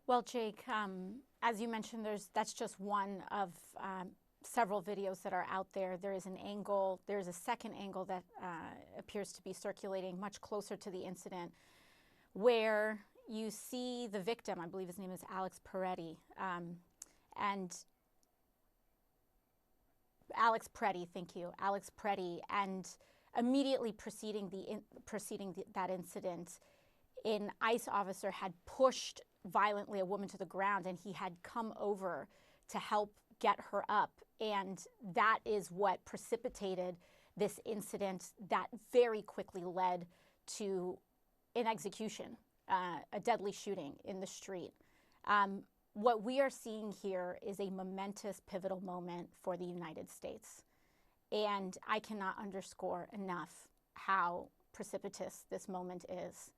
Well, Jake, as you mentioned, that's just one of several videos that are out there. There is a second angle that appears to be circulating much closer to the incident, where you see the victim, I believe his name is Alex Peretti, and Alex Peretti, thank you, Alex Peretti, and immediately preceding that incident, an ICE officer had pushed violently a woman to the ground, and he had come over to help get her up, and that is what precipitated this incident that very quickly led to an execution, a deadly shooting in the street. What we are seeing here is a momentous, pivotal moment for the United States, and I cannot underscore enough how precipitous this moment is.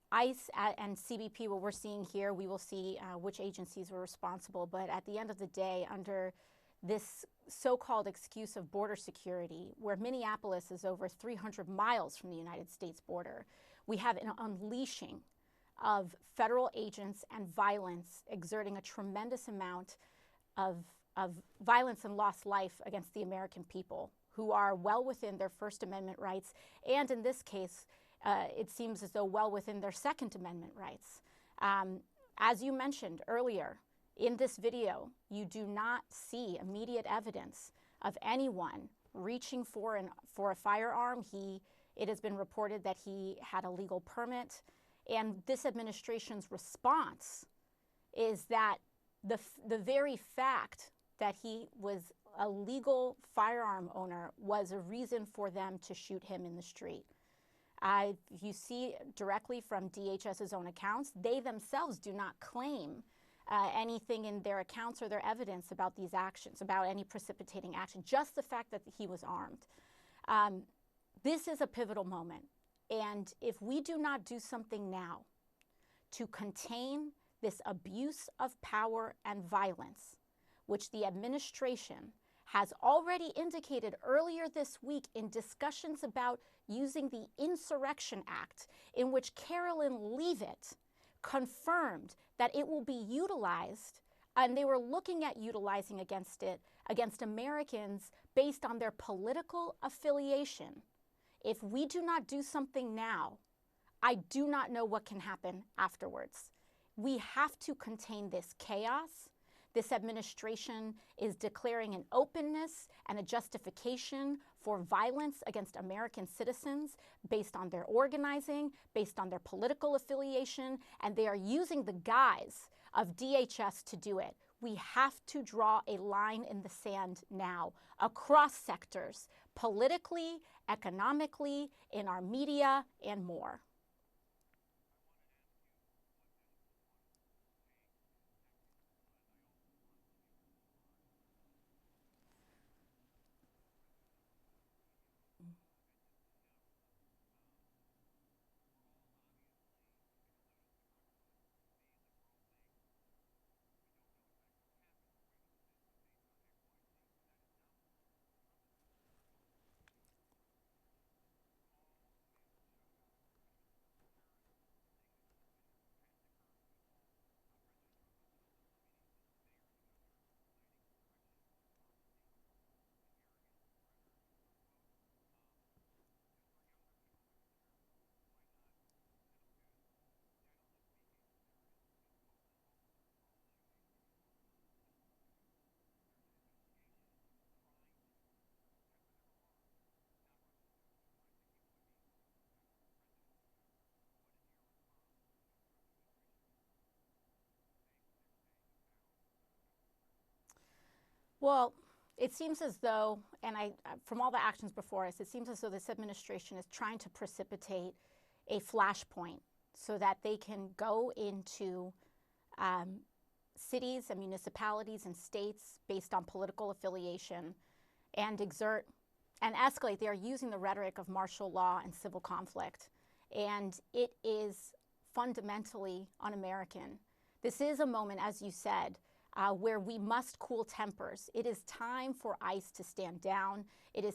ICE and CBP, what we're seeing here, we will see which agencies were responsible, but at the end of the day, under this so-called excuse of border security, where Minneapolis is over 300 miles from the United States border, we have an unleashing of federal agents and violence exerting a tremendous amount of violence and lost life against the American people, who are well within their First Amendment rights, and in this case, it seems as though well within their Second Amendment rights. As you mentioned earlier, in this video, you do not see immediate evidence of anyone reaching for a firearm. It has been reported that he had a legal permit, and this administration's response is that the very fact that he was a legal firearm owner was a reason for them to shoot him in the street. You see directly from DHS's own accounts, they themselves do not claim anything in their accounts or their evidence about these actions, about any precipitating action, just the fact that he was armed. This is a pivotal moment, and if we do not do something now to contain this abuse of power and violence, which the administration has already indicated earlier this week in discussions about using the Insurrection Act, in which Carolyn Leavitt confirmed that it will be utilized, and they were looking at utilizing against Americans based on their political affiliation. If we do not do something now, I do not know what can happen afterwards. We have to contain this chaos. This administration is declaring an openness and a justification for violence against American citizens based on their organizing, based on their political affiliation, and they are using the guise of DHS to do it. We have to draw a line in the sand now across sectors, politically, economically, in our media, and more. Well, it seems as though, and from all the actions before us, it seems as though this administration is trying to precipitate a flashpoint so that they can go into cities and municipalities and states based on political affiliation and exert and escalate. They are using the rhetoric of martial law and civil conflict, and it is fundamentally un-American. This is a moment, as you said, where we must cool tempers. It is time for ICE to stand down. It is